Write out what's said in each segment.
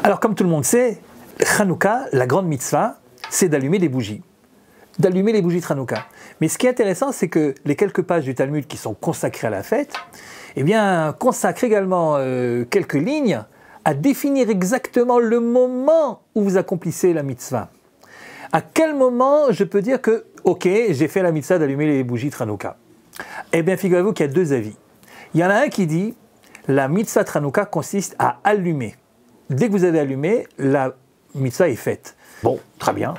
Alors comme tout le monde sait, Hanouka, la grande mitzvah, c'est d'allumer des bougies. D'allumer les bougies de Hanouka. Mais ce qui est intéressant, c'est que les quelques pages du Talmud qui sont consacrées à la fête, eh bien, consacrent également quelques lignes à définir exactement le moment où vous accomplissez la mitzvah. À quel moment je peux dire que, ok, j'ai fait la mitzvah d'allumer les bougies de Hanouka? Eh bien, figurez-vous qu'il y a deux avis. Il y en a un qui dit, la mitzvah de Hanouka consiste à allumer. Dès que vous avez allumé, la mitzvah est faite. Bon, très bien.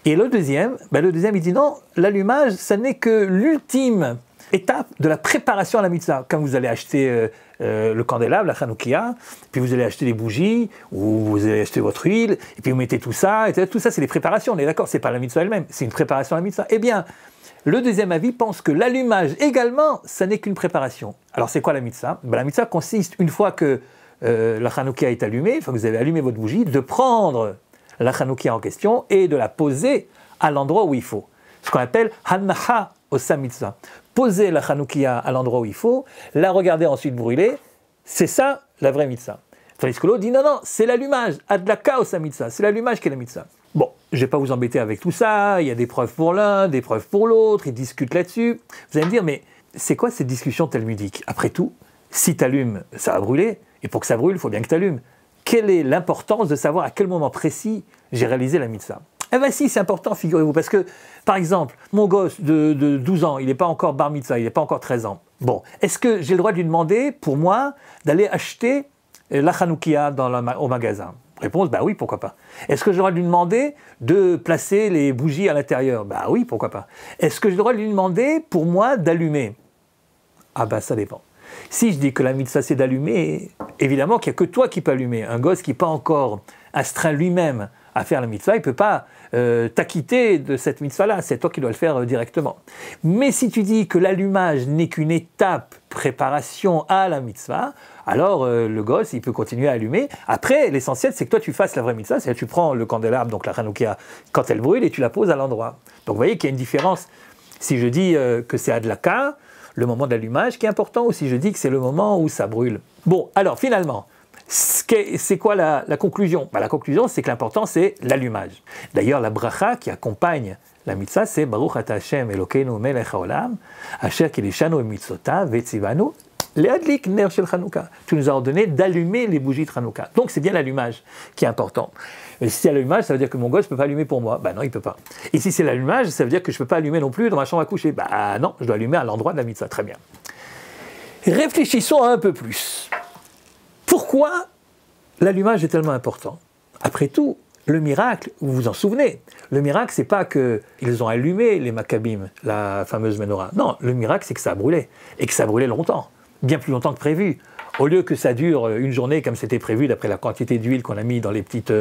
Et le deuxième, il dit non, l'allumage, ça n'est que l'ultime étape de la préparation à la mitzvah. Quand vous allez acheter le candélabre, la Hanoukia, puis vous allez acheter des bougies, ou vous allez acheter votre huile, et puis vous mettez tout ça, et tout ça c'est des préparations, on est d'accord, c'est pas la mitzvah elle-même, c'est une préparation à la mitzvah. Eh bien, le deuxième avis pense que l'allumage également, ça n'est qu'une préparation. Alors c'est quoi la mitzvah? La mitzvah consiste, une fois que la Hanoukia est allumée, une fois que vous avez allumé votre bougie, de prendre la Hanoukia en question et de la poser à l'endroit où il faut. Ce qu'on appelle Hanacha Osa Mitzvah. Poser la Hanoukia à l'endroit où il faut, la regarder ensuite brûler, c'est ça la vraie mitzvah. Tandis que l'autre dit non, c'est l'allumage, Adlaka Osa Mitzvah, c'est l'allumage qui est la mitzvah. Bon, je ne vais pas vous embêter avec tout ça, il y a des preuves pour l'un, des preuves pour l'autre, ils discutent là-dessus. Vous allez me dire, mais c'est quoi cette discussion talmudique? Après tout, si tu allumes, ça va brûler, et pour que ça brûle, il faut bien que tu allumes. Quelle est l'importance de savoir à quel moment précis j'ai réalisé la mitzvah? Eh bien si, c'est important, figurez-vous, parce que, par exemple, mon gosse de 12 ans, il n'est pas encore bar mitzvah, il n'est pas encore 13 ans. Bon, est-ce que j'ai le droit de lui demander, pour moi, d'aller acheter la Hanoukia au magasin? Réponse, oui, pourquoi pas. Est-ce que j'ai le droit de lui demander de placer les bougies à l'intérieur? Oui, pourquoi pas. Est-ce que j'ai le droit de lui demander, pour moi, d'allumer? Ça dépend. Si je dis que la mitzvah c'est d'allumer, évidemment qu'il n'y a que toi qui peux allumer. Un gosse qui n'est pas encore astreint lui-même à faire la mitzvah, il ne peut pas t'acquitter de cette mitzvah-là, c'est toi qui dois le faire directement. Mais si tu dis que l'allumage n'est qu'une étape, préparation à la mitzvah, alors le gosse, il peut continuer à allumer. Après, l'essentiel, c'est que toi, tu fasses la vraie mitzvah, c'est-à-dire que tu prends le candélabre, donc la Hanoukia, quand elle brûle, et tu la poses à l'endroit. Donc vous voyez qu'il y a une différence. Si je dis que c'est Adlaka, le moment d'allumage qui est important, ou si je dis que c'est le moment où ça brûle. Bon, alors finalement, c'est quoi la conclusion? La conclusion, c'est que l'important, c'est l'allumage. D'ailleurs, la bracha qui accompagne la mitzvah, c'est Baruch ata Hashem Elokeinu melech haolam, asher kilishanu mitzvotav vetzivanu leadlik ner shel Hanouka. Tu nous as ordonné d'allumer les bougies de Hanouka. Donc c'est bien l'allumage qui est important. Mais si c'est l'allumage, ça veut dire que mon gosse ne peut pas allumer pour moi. Non, il ne peut pas. Et si c'est l'allumage, ça veut dire que je ne peux pas allumer non plus dans ma chambre à coucher. Non, je dois allumer à l'endroit de la mitzvah. Très bien. Réfléchissons un peu plus. Pourquoi l'allumage est tellement important? Après tout, le miracle, vous vous en souvenez, le miracle, c'est pas qu'ils ont allumé les Maccabim, la fameuse menorah. Non, le miracle, c'est que ça a brûlé. Et que ça a brûlé longtemps. Bien plus longtemps que prévu. Au lieu que ça dure une journée comme c'était prévu d'après la quantité d'huile qu'on a mis dans les petites,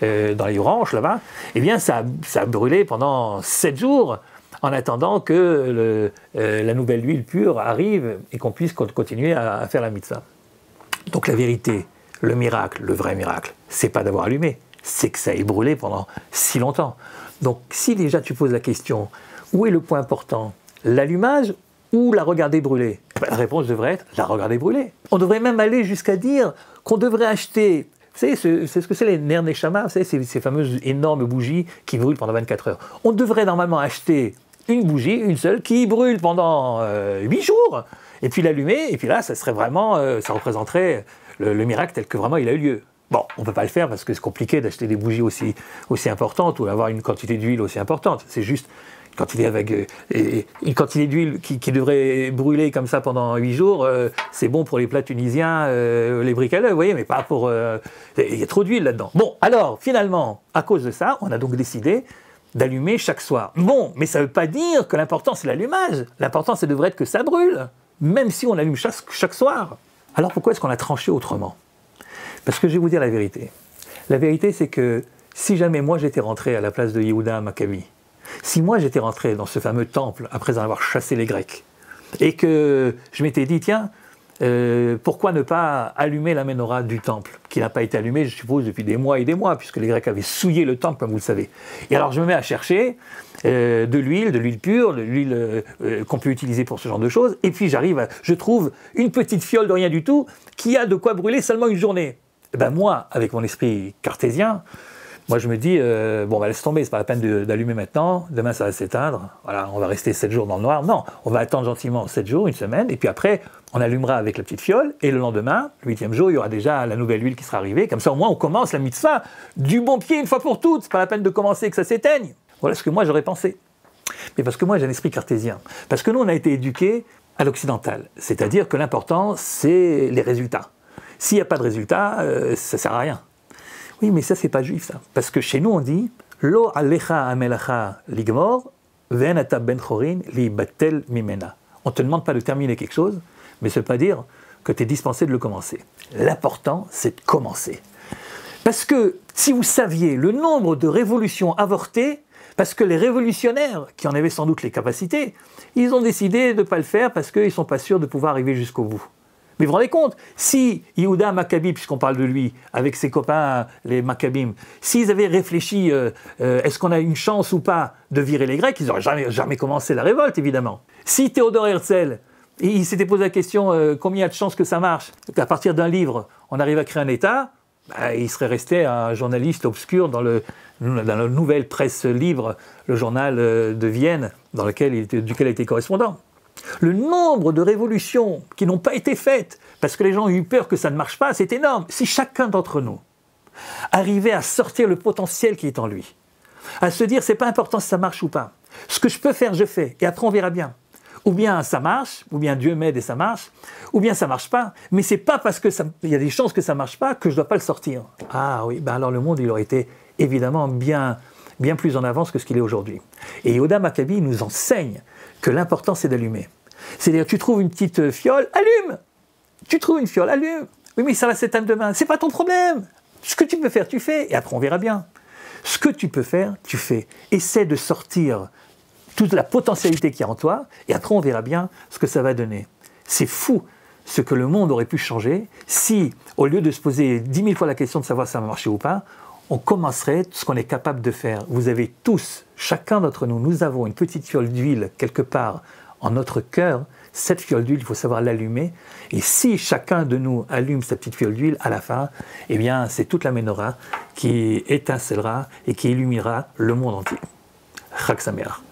dans les branches là-bas, eh bien ça a brûlé pendant 7 jours en attendant que la nouvelle huile pure arrive et qu'on puisse continuer à faire la mitzvah. Donc la vérité, le miracle, le vrai miracle, c'est pas d'avoir allumé, c'est que ça ait brûlé pendant si longtemps. Donc si déjà tu poses la question, où est le point important? L'allumage ou la regarder brûler? La réponse devrait être la regarder brûler. On devrait même aller jusqu'à dire qu'on devrait acheter, vous savez, c'est ce que c'est les ner neshama, vous savez, ces fameuses énormes bougies qui brûlent pendant 24 heures. On devrait normalement acheter une bougie, une seule, qui brûle pendant 8 jours, et puis l'allumer, et puis là, ça serait vraiment, ça représenterait le miracle tel que vraiment il a eu lieu. Bon, on ne peut pas le faire parce que c'est compliqué d'acheter des bougies aussi importantes ou d'avoir une quantité d'huile aussi importante. C'est juste une quantité d'huile qui devrait brûler comme ça pendant 8 jours, c'est bon pour les plats tunisiens, les briquettes, vous voyez, mais pas pour... Il y a trop d'huile là-dedans. Bon, alors, finalement, à cause de ça, on a donc décidé d'allumer chaque soir. Bon, mais ça ne veut pas dire que l'important c'est l'allumage. L'important, ça devrait être que ça brûle, même si on allume chaque soir. Alors pourquoi est-ce qu'on a tranché autrement? Parce que je vais vous dire la vérité. La vérité, c'est que si jamais moi j'étais rentré à la place de Yehuda Maccabi, si moi j'étais rentré dans ce fameux temple après en avoir chassé les Grecs, et que je m'étais dit, tiens, pourquoi ne pas allumer la menorah du temple, qui n'a pas été allumée, je suppose, depuis des mois et des mois, puisque les Grecs avaient souillé le temple, comme vous le savez. Et alors je me mets à chercher de l'huile pure, de l'huile qu'on peut utiliser pour ce genre de choses, et puis je trouve une petite fiole de rien du tout, qui a de quoi brûler seulement une journée. Eh ben moi, avec mon esprit cartésien, moi je me dis, bon, laisse tomber, c'est pas la peine d'allumer maintenant, demain ça va s'éteindre, voilà, on va rester 7 jours dans le noir. Non, on va attendre gentiment 7 jours, une semaine, et puis après, on allumera avec la petite fiole, et le lendemain, le 8e jour, il y aura déjà la nouvelle huile qui sera arrivée, comme ça au moins on commence la mitzvah du bon pied une fois pour toutes, c'est pas la peine de commencer que ça s'éteigne. Voilà ce que moi j'aurais pensé. Mais parce que moi j'ai un esprit cartésien, parce que nous on a été éduqués à l'occidental, c'est-à-dire que l'important c'est les résultats. S'il n'y a pas de résultats, ça ne sert à rien. Oui, mais ça, c'est pas juif, ça. Parce que chez nous, on dit Lo alecha amelacha ligmor, ve'enata ben chorin li batel mimena. On ne te demande pas de terminer quelque chose, mais ça ne veut pas dire que tu es dispensé de le commencer. L'important, c'est de commencer. Parce que si vous saviez le nombre de révolutions avortées, parce que les révolutionnaires, qui en avaient sans doute les capacités, ils ont décidé de ne pas le faire parce qu'ils ne sont pas sûrs de pouvoir arriver jusqu'au bout. Mais vous vous rendez compte, si Yehuda Maccabi, puisqu'on parle de lui, avec ses copains, les Maccabim, s'ils avaient réfléchi, est-ce qu'on a une chance ou pas de virer les Grecs, ils n'auraient jamais commencé la révolte, évidemment. Si Théodore Herzl, il s'était posé la question, combien il y a de chances que ça marche, qu'à partir d'un livre, on arrive à créer un État, il serait resté un journaliste obscur dans la nouvelle presse libre, le journal de Vienne, duquel il était correspondant. Le nombre de révolutions qui n'ont pas été faites parce que les gens ont eu peur que ça ne marche pas, c'est énorme. Si chacun d'entre nous arrivait à sortir le potentiel qui est en lui, à se dire c'est pas important si ça marche ou pas, ce que je peux faire, je fais, et après on verra bien. Ou bien ça marche, ou bien Dieu m'aide et ça marche, ou bien ça marche pas, mais c'est pas parce que il y a des chances que ça marche pas que je dois pas le sortir. Ah oui, ben alors le monde il aurait été évidemment bien plus en avance que ce qu'il est aujourd'hui. Et Yehuda Maccabi nous enseigne que l'important c'est d'allumer. C'est-à-dire tu trouves une petite fiole, allume. Tu trouves une fiole, allume. Oui mais ça va s'éteindre demain, c'est pas ton problème. Ce que tu peux faire, tu fais, et après on verra bien. Ce que tu peux faire, tu fais. Essaie de sortir toute la potentialité qu'il y a en toi, et après on verra bien ce que ça va donner. C'est fou ce que le monde aurait pu changer si, au lieu de se poser 10 000 fois la question de savoir si ça va marcher ou pas, on commencerait ce qu'on est capable de faire. Vous avez tous, chacun d'entre nous, nous avons une petite fiole d'huile quelque part en notre cœur. Cette fiole d'huile, il faut savoir l'allumer. Et si chacun de nous allume cette petite fiole d'huile, à la fin, eh bien, c'est toute la menorah qui étincellera et qui illuminera le monde entier. Chag Sameach.